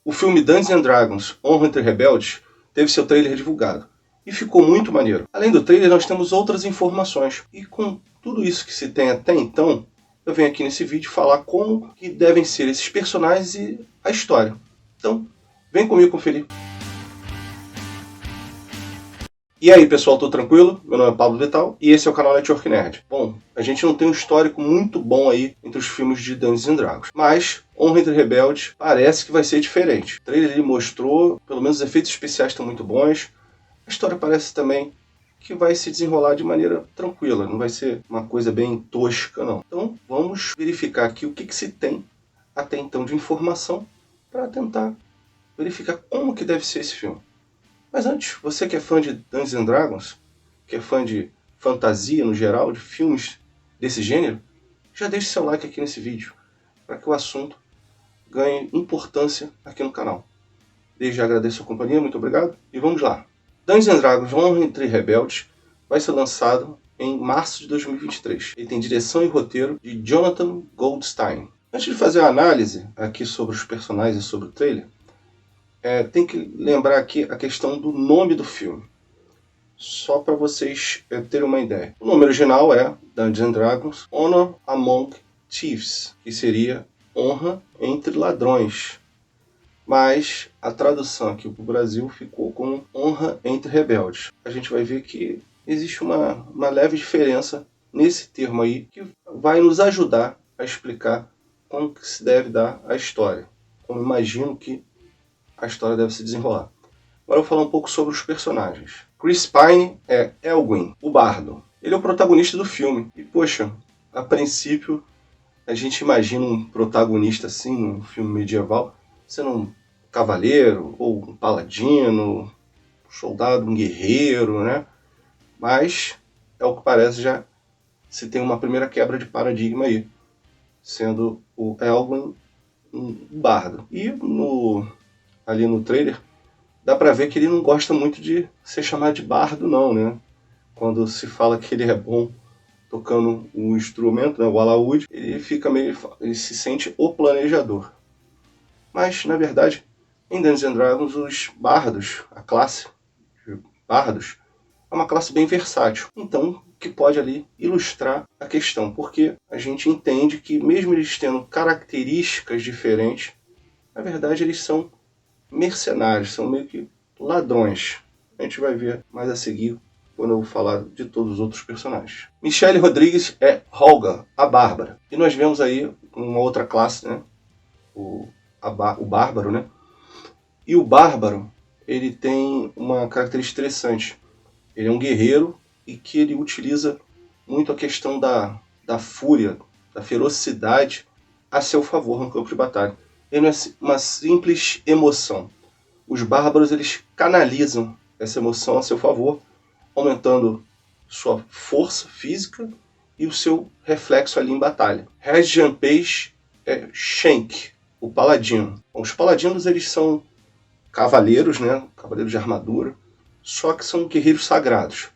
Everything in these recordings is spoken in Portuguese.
O filme Dungeons and Dragons: Honra entre Rebeldes teve seu trailer divulgado e ficou muito maneiro. Além do trailer, nós temos outras informações. E com tudo isso que se tem até então, eu venho aqui nesse vídeo falar como que devem ser esses personagens e a história. Então, vem comigo conferir. E aí pessoal, tudo tranquilo? Meu nome é Pablo Vital e esse é o canal Network Nerd. Bom, a gente não tem um histórico muito bom aí entre os filmes de Dungeons and Dragons, mas Honra entre Rebeldes parece que vai ser diferente. O trailer ele mostrou, pelo menos os efeitos especiais estão muito bons, a história parece também que vai se desenrolar de maneira tranquila, não vai ser uma coisa bem tosca não. Então vamos verificar aqui o que se tem até então de informação para tentar verificar como que deve ser esse filme. Mas antes, você que é fã de Dungeons and Dragons, que é fã de fantasia no geral, de filmes desse gênero, já deixe seu like aqui nesse vídeo, para que o assunto ganhe importância aqui no canal. Desde já agradeço a companhia, muito obrigado, e vamos lá. Dungeons and Dragons: Honra entre Rebeldes vai ser lançado em março de 2023. Ele tem direção e roteiro de Jonathan Goldstein. Antes de fazer a análise aqui sobre os personagens e sobre o trailer, tem que lembrar aqui a questão do nome do filme, só para vocês terem uma ideia. O nome original é Dungeons and Dragons: Honor Among Thieves, que seria Honra entre Ladrões. Mas a tradução aqui para o Brasil ficou como Honra entre Rebeldes. A gente vai ver que existe uma leve diferença nesse termo aí, que vai nos ajudar a explicar como que se deve dar a história, como imagino que a história deve se desenrolar. Agora eu vou falar um pouco sobre os personagens. Chris Pine é Elwyn, o bardo. Ele é o protagonista do filme. E, poxa, a princípio, a gente imagina um protagonista assim, num filme medieval, sendo um cavaleiro, ou um paladino, um soldado, um guerreiro, né? Mas, é o que parece, já se tem uma primeira quebra de paradigma aí, sendo o Elwyn um bardo. E ali no trailer, dá pra ver que ele não gosta muito de ser chamado de bardo não, né? Quando se fala que ele é bom tocando um instrumento, né, o alaúde, ele se sente o planejador. Mas, na verdade, em Dungeons and Dragons, os bardos, a classe de bardos, é uma classe bem versátil. Então, que pode ali ilustrar a questão, porque a gente entende que mesmo eles tendo características diferentes, na verdade eles são mercenários, são meio que ladrões. A gente vai ver mais a seguir quando eu vou falar de todos os outros personagens. Michelle Rodrigues é Holga, a Bárbara. E nós vemos aí uma outra classe, né? O Bárbaro, né? E o Bárbaro, ele tem uma característica interessante. Ele é um guerreiro e que ele utiliza muito a questão da fúria, da ferocidade a seu favor no campo de batalha. Ele não é uma simples emoção. Os bárbaros eles canalizam essa emoção a seu favor, aumentando sua força física e o seu reflexo ali em batalha. Regian Page é Shank, o paladino. Bom, os paladinos eles são cavaleiros, né? Cavaleiros de armadura, só que são guerreiros sagrados.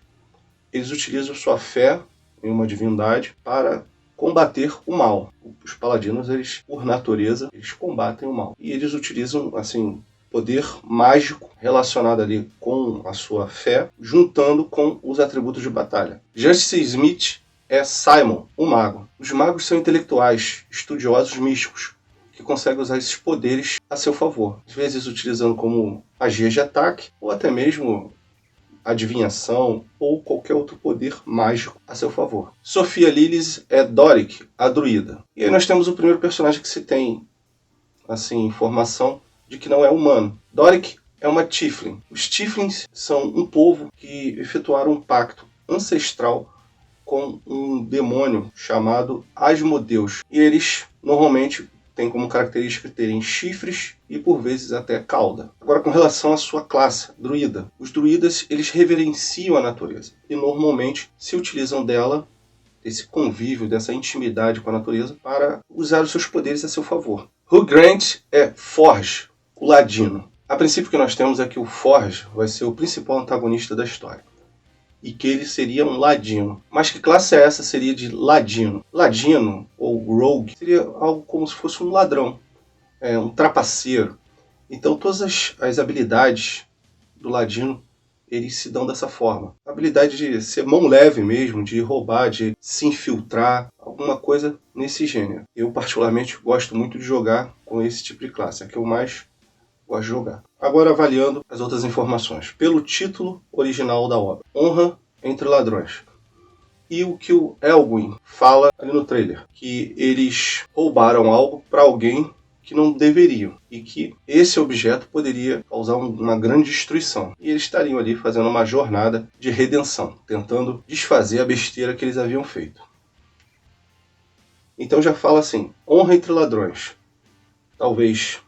Eles utilizam sua fé em uma divindade para combater o mal. Os paladinos, eles, por natureza, eles combatem o mal. E eles utilizam, assim, poder mágico relacionado ali com a sua fé, juntando com os atributos de batalha. Justice Smith é Simon, o mago. Os magos são intelectuais, estudiosos místicos, que conseguem usar esses poderes a seu favor. Às vezes utilizando como magias de ataque, ou até mesmo adivinhação ou qualquer outro poder mágico a seu favor. Sophia Lillis é Doric, a druida. E aí nós temos o primeiro personagem que se tem assim, informação de que não é humano. Doric é uma Tiefling. Os Tieflings são um povo que efetuaram um pacto ancestral com um demônio chamado Asmodeus. E eles normalmente têm como característica terem chifres e por vezes até cauda. Agora, com relação à sua classe, druida. Os druidas eles reverenciam a natureza e normalmente se utilizam dela, desse convívio, dessa intimidade com a natureza, para usar os seus poderes a seu favor. Hugh Grant é Forge, o ladino. A princípio que nós temos é que o Forge vai ser o principal antagonista da história e que ele seria um ladino. Mas que classe é essa seria de ladino? Ladino, ou rogue, seria algo como se fosse um ladrão, um trapaceiro. Então todas as habilidades do Ladino, eles se dão dessa forma. A habilidade de ser mão leve mesmo, de roubar, de se infiltrar, alguma coisa nesse gênero. Eu particularmente gosto muito de jogar com esse tipo de classe, é a que eu mais gosto de jogar. Agora avaliando as outras informações. Pelo título original da obra, Honra entre Ladrões. E o que o Elwyn fala ali no trailer, que eles roubaram algo para alguém que não deveriam, e que esse objeto poderia causar uma grande destruição. E eles estariam ali fazendo uma jornada de redenção, tentando desfazer a besteira que eles haviam feito. Então já fala assim, honra entre ladrões. Talvez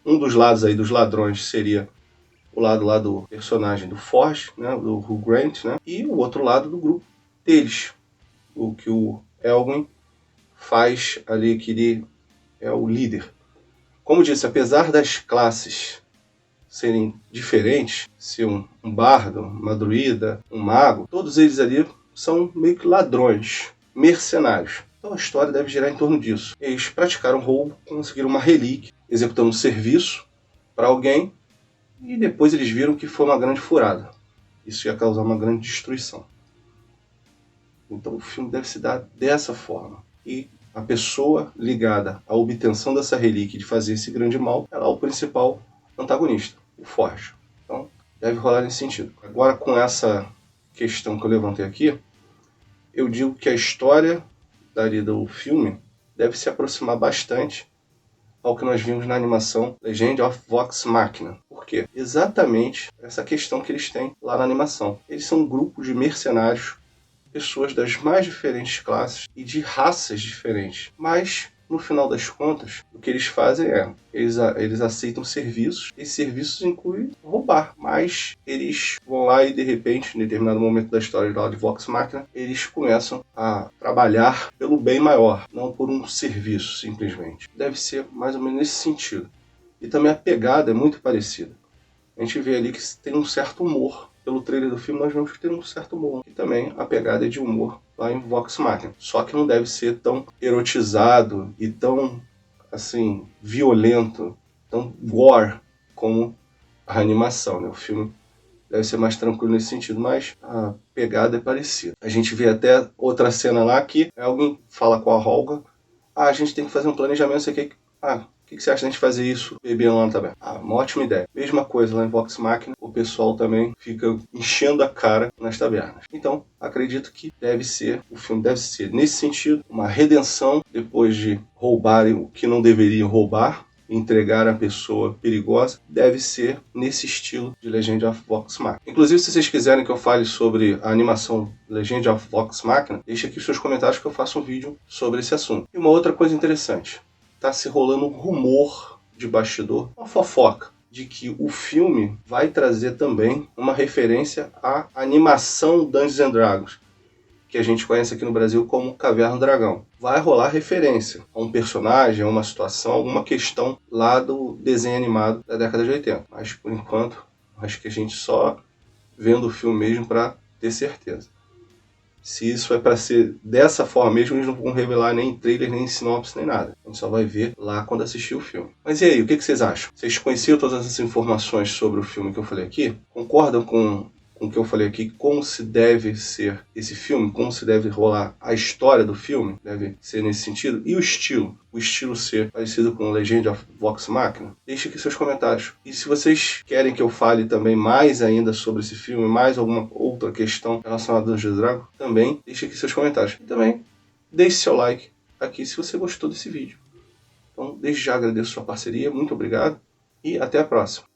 um dos lados aí dos ladrões seria o lado lá do personagem do Forge, né, do Hugh Grant, né, e o outro lado do grupo deles. O que o Elwyn faz ali, que ele é o líder. Como disse, apesar das classes serem diferentes, ser um bardo, uma druida, um mago, todos eles ali são meio que ladrões, mercenários. Então a história deve girar em torno disso. Eles praticaram roubo, conseguiram uma relíquia, executando um serviço para alguém, e depois eles viram que foi uma grande furada. Isso ia causar uma grande destruição. Então o filme deve se dar dessa forma. E a pessoa ligada à obtenção dessa relíquia de fazer esse grande mal, ela é o principal antagonista, o Forge. Então, deve rolar nesse sentido. Agora, com essa questão que eu levantei aqui, eu digo que a história do filme deve se aproximar bastante ao que nós vimos na animação Legend of Vox Machina. Por quê? Exatamente essa questão que eles têm lá na animação. Eles são um grupo de mercenários, pessoas das mais diferentes classes e de raças diferentes. Mas, no final das contas, o que eles fazem é, eles aceitam serviços, e serviços incluem roubar. Mas eles vão lá e, de repente, em determinado momento da história lá de Vox Machina, eles começam a trabalhar pelo bem maior, não por um serviço, simplesmente. Deve ser mais ou menos nesse sentido. E também a pegada é muito parecida. A gente vê ali que tem um certo humor. Pelo trailer do filme, nós vemos que tem um certo humor. E também a pegada é de humor lá em Vox Machina. Só que não deve ser tão erotizado e tão, assim, violento, tão gore como a animação, né? O filme deve ser mais tranquilo nesse sentido, mas a pegada é parecida. A gente vê até outra cena lá que alguém fala com a Holga, a gente tem que fazer um planejamento, você quer... O que você acha da gente fazer isso bebendo lá também? Uma ótima ideia. Mesma coisa lá em Vox Machina, o pessoal também fica enchendo a cara nas tabernas. Então, acredito que o filme deve ser, nesse sentido, uma redenção depois de roubarem o que não deveriam roubar, entregar a pessoa perigosa, deve ser nesse estilo de Legend of Vox Machina. Inclusive, se vocês quiserem que eu fale sobre a animação Legend of Vox Machina, deixe aqui os seus comentários que eu faço um vídeo sobre esse assunto. E uma outra coisa interessante, está se rolando um rumor de bastidor, uma fofoca, de que o filme vai trazer também uma referência à animação Dungeons and Dragons, que a gente conhece aqui no Brasil como Caverna do Dragão. Vai rolar referência a um personagem, a uma situação, alguma questão lá do desenho animado da década de 80. Mas, por enquanto, acho que a gente só vendo o filme mesmo para ter certeza. Se isso é para ser dessa forma mesmo, eles não vão revelar nem trailer, nem sinopse, nem nada. A gente só vai ver lá quando assistir o filme. Mas e aí, o que vocês acham? Vocês conheciam todas essas informações sobre o filme que eu falei aqui? Concordam com o que eu falei aqui? Como se deve ser esse filme? Como se deve rolar a história do filme? Deve ser nesse sentido? E o estilo? O estilo ser parecido com Legend of Vox Machina? Deixe aqui seus comentários. E se vocês querem que eu fale também mais ainda sobre esse filme, mais alguma outra questão relacionada a Dungeons & Dragons, também deixe aqui seus comentários. E também deixe seu like aqui se você gostou desse vídeo. Então, desde já agradeço sua parceria, muito obrigado e até a próxima.